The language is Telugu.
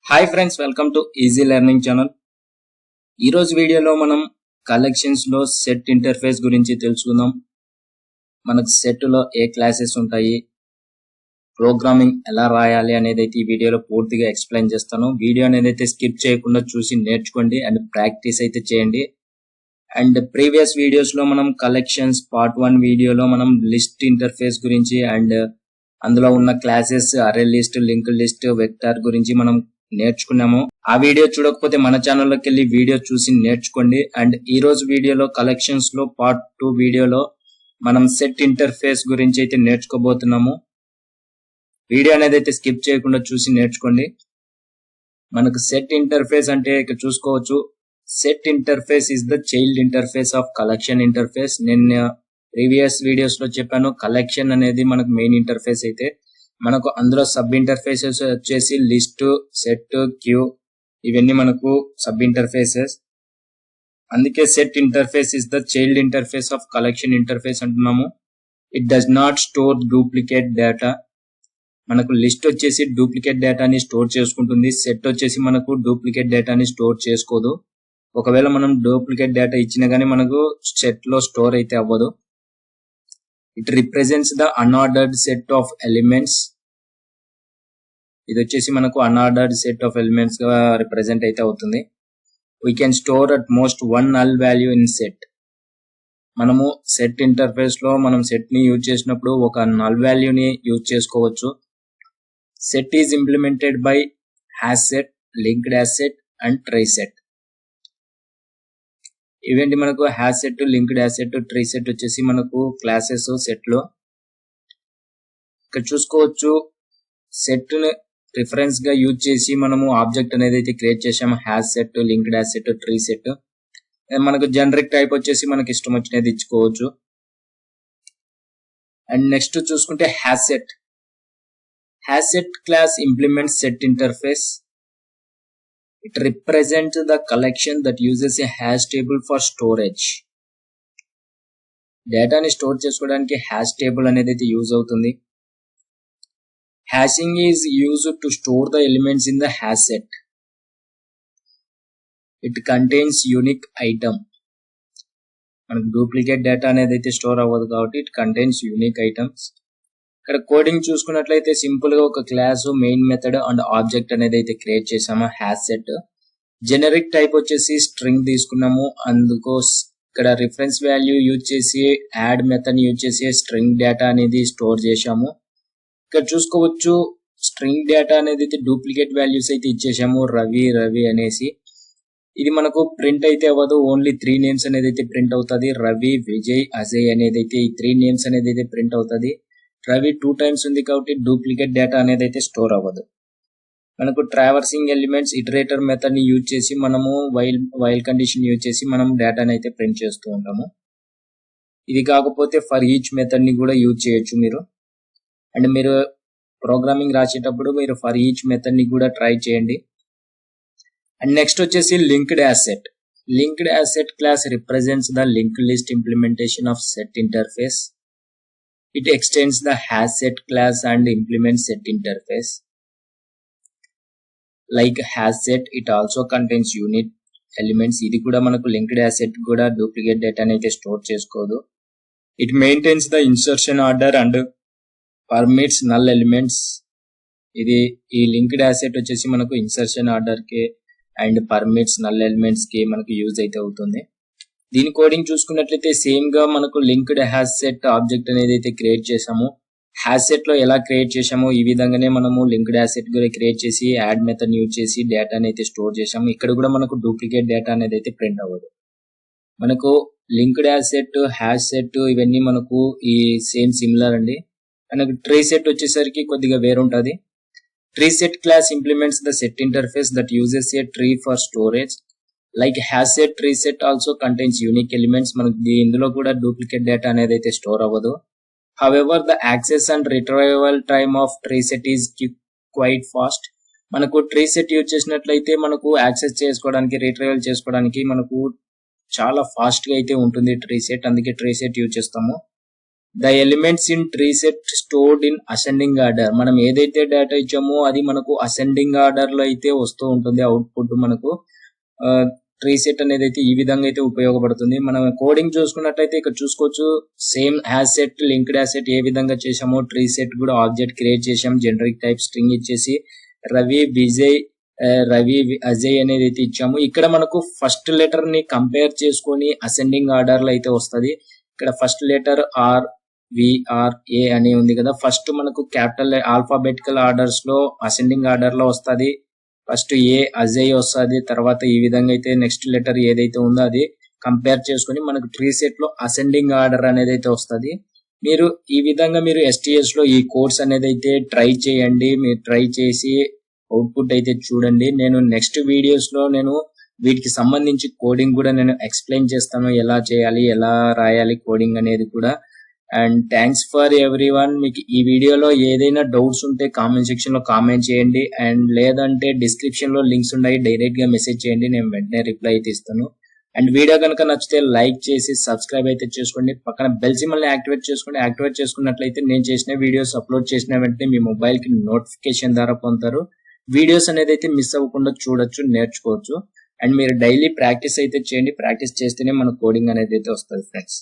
Hi friends, welcome to easy learning channel. ఈరోజు వీడియోలో మనం కలెక్షన్స్లో సెట్ ఇంటర్ఫేస్ గురించి తెలుసుకుందాం. మనకు సెట్లో ఏ క్లాసెస్ ఉంటాయి, ప్రోగ్రామింగ్ ఎలా రాయాలి అనేది అయితే ఈ వీడియోలో పూర్తిగా ఎక్స్ప్లెయిన్ చేస్తాను. వీడియో అనేది అయితే స్కిప్ చేయకుండా చూసి నేర్చుకోండి అండ్ ప్రాక్టీస్ అయితే చేయండి. అండ్ ప్రీవియస్ వీడియోస్లో మనం కలెక్షన్స్ పార్ట్ 1 వీడియోలో మనం లిస్ట్ ఇంటర్ఫేస్ గురించి అండ్ అందులో ఉన్న క్లాసెస్ అరే లిస్ట్, లింక్ లిస్ట్, వెక్టార్ గురించి మనం నేర్చుకున్నాము. ఆ వీడియో చూడకపోతే మన ఛానల్లోకి వెళ్ళి వీడియో చూసి నేర్చుకోండి. అండ్ ఈ రోజు వీడియోలో కలెక్షన్స్ లో పార్ట్ 2 వీడియోలో మనం సెట్ ఇంటర్ఫేస్ గురించి అయితే నేర్చుకోబోతున్నాము. వీడియో అనేది అయితే స్కిప్ చేయకుండా చూసి నేర్చుకోండి. మనకు సెట్ ఇంటర్ఫేస్ అంటే ఇక్కడ చూసుకోవచ్చు, set interface is the child interface of collection interface. నేను ప్రీవియస్ వీడియోస్ లో చెప్పాను, కలెక్షన్ అనేది మనకు మెయిన్ ఇంటర్ఫేస్ అయితే మనకు అందులో సబ్ ఇంటర్ఫేసెస్ వచ్చేసి లిస్ట్, సెట్, క్యూ, ఇవన్నీ మనకు సబ్ ఇంటర్ఫేసెస్. అందుకే set interface is the child interface of collection interface అంటున్నాము. It does not store duplicate data. మనకు లిస్ట్ వచ్చేసి డూప్లికేట్ డేటాని స్టోర్ చేసుకుంటుంది, సెట్ వచ్చేసి మనకు డూప్లికేట్ డేటాని స్టోర్ చేసుకోదు. ఒకవేళ మనం డూప్లికేట్ డేటా ఇచ్చినా గానీ మనకు సెట్ లో స్టోర్ అయితే అవ్వదు. It represents the unordered set of elements. ఇది వచ్చేసి మనకు unordered set of elements గా రిప్రజెంట్ అయితే అవుతుంది. We can store at most one null value in set. మనము సెట్ ఇంటర్ఫేస్ లో మనం సెట్ ని యూజ్ చేసినప్పుడు ఒక null value ని యూజ్ చేసుకోవచ్చు. Set is implemented by hash set, linked hash set and trie set. ఇవేంటి మనకు hash set, linked hash set, tree set వచ్చేసి మనకు క్లాసెస్ సెట్ లో. ఇక్కడ చూసుకోవచ్చు, సెట్ ని రిఫరెన్స్ గా యూజ్ చేసి మనము ఆబ్జెక్ట్ అనేది అయితే క్రియేట్ చేసాము. Hash set, linked hash set, tree set. మనకు జనరిక్ టైప్ వచ్చేసి మనకి ఇష్టం వచ్చినది ఇచ్చుకోవచ్చు. అండ్ నెక్స్ట్ చూసుకుంటే hash set. Hash set class implements set interface. It represents the collection that uses a hash table for storage. డేటాని స్టోర్ చేసుకోవడానికి హ్యాష్ టేబుల్ అనేది అయితే యూజ్ అవుతుంది. Hashing is used to store the elements in the hash set. It contains unique item. మనకు డూప్లికేట్ డేటా అనేది అయితే స్టోర్ అవ్వదు కాబట్టి ఇట్ కంటైన్స్ యూనిక్ ఐటమ్స్. ఇక్కడ కోడింగ్ చూసుకున్నట్లయితే సింపుల్ గా ఒక class, main method and object అనేది అయితే క్రియేట్ చేసాము. హ్యాష్ సెట్ జెనరిక్ టైప్ వచ్చేసి స్ట్రింగ్ తీసుకున్నాము. అందుకో ఇక్కడ రిఫరెన్స్ వాల్యూ యూజ్ చేసి యాడ్ మెథడ్ యూజ్ చేసి స్ట్రింగ్ డేటా అనేది స్టోర్ చేసాము. ఇక్కడ చూసుకోవచ్చు, స్ట్రింగ్ డేటా అనేది అయితే డూప్లికేట్ వాల్యూస్ అయితే ఇచ్చేసాము, రవి రవి అనేసి. ఇది మనకు ప్రింట్ అయితే అవ్వదు, ఓన్లీ 3 నేమ్స్ అనేది అయితే ప్రింట్ అవుతుంది. రవి, విజయ్, అజయ్ అనేది అయితే ఈ 3 నేమ్స్ అనేది అయితే ప్రింట్ అవుతుంది. రవి 2 టైమ్స్ ఉంది కాబట్టి డూప్లికేట్ డేటా అనేది అయితే స్టోర్ అవ్వదు. మనకు ట్రావర్సింగ్ ఎలిమెంట్స్ ఇటరేటర్ మెథడ్ ని యూజ్ చేసి మనము వైల్ కండిషన్ యూజ్ చేసి మనం డేటాని అయితే ప్రింట్ చేస్తూ ఉంటాము. ఇది కాకపోతే ఫర్ ఈచ్ మెథడ్ ని కూడా యూజ్ చేయొచ్చు మీరు. అండ్ మీరు ప్రోగ్రామింగ్ రాసేటప్పుడు మీరు ఫర్ ఈచ్ మెథడ్ ని కూడా ట్రై చేయండి. అండ్ నెక్స్ట్ వచ్చేసి linked asset. Linked asset class represents the link list implementation of set interface. It extends the hash set class and implements set interface. Like hash set, it also contains unit elements. ఇది కూడా మనకు లింక్డ్ hash set కూడా డూప్లికేట్ డేటాని అయితే స్టోర్ చేసుకోదు. It maintains the insertion order and permits null elements. ఇది ఈ లింక్డ్ hash set వచ్చేసి మనకు ఇన్సర్షన్ ఆర్డర్ కి అండ్ పర్మిట్స్ నల్ ఎలిమెంట్స్ కి మనకు యూజ్ అయితే అవుతుంది. దీని కోడింగ్ చూసుకున్నట్లయితే సేమ్ గా మనకు లింక్డ్ హ్యాష్ సెట్ ఆబ్జెక్ట్ అనేది అయితే క్రియేట్ చేసాము. హ్యాష్ సెట్ లో ఎలా క్రియేట్ చేసామో ఈ విధంగానే మనము లింక్డ్ హ్యాష్ సెట్ కూడా క్రియేట్ చేసి యాడ్ మెథడ్ యూజ్ చేసి డేటాని అయితే స్టోర్ చేసాము. ఇక్కడ కూడా మనకు డూప్లికేట్ డేటా అనేది అయితే ప్రింట్ అవ్వదు. మనకు లింక్డ్ హ్యాష్ సెట్ ఇవన్నీ మనకు ఈ సేమ్ సిమిలర్ అండి. మనకు ట్రీ సెట్ వచ్చేసరికి కొద్దిగా వేరుంటది. Tree set class implements the set interface that uses a tree for storage. Like hash set, tree set also contains unique elements. మనకి ఇందులో కూడా డూప్లికేట్ డేటా అనేది అయితే స్టోర్ అవ్వదు. However the access and retrieval time of tree set is quite fast. మనకు ట్రీ సెట్ యూజ్ చేసినట్లయితే మనకు యాక్సెస్ చేసుకోవడానికి, రిట్రైవల్ చేసుకోవడానికి మనకు చాలా ఫాస్ట్ గా అయితే ఉంటుంది ట్రీ సెట్. అందుకే ట్రీ సెట్ యూజ్ చేస్తాము. The elements in tree set stored in ascending order. మనం ఏదైతే డేటా ఇచ్చామో అది మనకు అసెండింగ్ ఆర్డర్ లో అయితే వస్తూ ఉంటుంది అవుట్పుట్ మనకు. ట్రీ సెట్ అనేది అయితే ఈ విధంగా అయితే ఉపయోగపడుతుంది. మనం కోడింగ్ చూసుకున్నట్లయితే ఇక్కడ చూసుకోవచ్చు, same as set linked as set ఏ విధంగా చేసామో ట్రీ సెట్ కూడా ఆబ్జెక్ట్ క్రియేట్ చేసాం. జనరిక్ టైప్ స్ట్రింగ్ ఇచ్చేసి రవి అజయ్ అనేది అయితే ఇచ్చాము. ఇక్కడ మనకు ఫస్ట్ లెటర్ ని కంపేర్ చేసుకొని అసెండింగ్ ఆర్డర్ లో అయితే వస్తుంది. ఇక్కడ ఫస్ట్ లెటర్ RVRA అని ఉంది కదా, ఫస్ట్ మనకు క్యాపిటల్ ఆల్ఫాబెటికల్ ఆర్డర్స్ లో అసెండింగ్ ఆర్డర్ లో వస్తుంది. ఫస్ట్ ఏ అజయ్ వస్తుంది, తర్వాత ఈ విధంగా అయితే నెక్స్ట్ లెటర్ ఏదైతే ఉందో అది కంపేర్ చేసుకొని మనకు ట్రీ సెట్ లో అసెండింగ్ ఆర్డర్ అనేది అయితే వస్తుంది. మీరు ఈ విధంగా మీరు STS లో ఈ కోర్స్ అనేది అయితే ట్రై చేయండి. మీరు ట్రై చేసి అవుట్పుట్ అయితే చూడండి. నేను నెక్స్ట్ వీడియోస్ లో నేను వీటికి సంబంధించి కోడింగ్ కూడా నేను ఎక్స్ప్లెయిన్ చేస్తాను, ఎలా చేయాలి, ఎలా రాయాలి కోడింగ్ అనేది కూడా. And thanks for everyone. మీకు ఈ వీడియోలో ఏదైనా డౌట్స్ ఉంటే కామెంట్ సెక్షన్ లో కామెంట్ చేయండి, అండ్ లేదంటే డిస్క్రిప్షన్ లో లింక్స్ ఉన్నాయి, డైరెక్ట్ గా మెసేజ్ చేయండి, నేను వెంటనే రిప్లై అయితే ఇస్తాను. అండ్ వీడియో కనుక నచ్చితే లైక్ చేసి సబ్స్క్రైబ్ అయితే చేసుకోండి. పక్కన బెల్ సింబల్ ని యాక్టివేట్ చేసుకోండి. యాక్టివేట్ చేసుకున్నట్లయితే నేను చేసిన వీడియోస్ అప్లోడ్ చేసిన వెంటనే మీ మొబైల్ కి నోటిఫికేషన్ ద్వారా పొందుతారు. వీడియోస్ అనేది అయితే మిస్ అవ్వకుండా చూడొచ్చు, నేర్చుకోవచ్చు. అండ్ మీరు డైలీ ప్రాక్టీస్ అయితే చేయండి. ప్రాక్టీస్ చేస్తేనే మన కోడింగ్ అనేది అయితే వస్తుంది ఫ్రెండ్స్.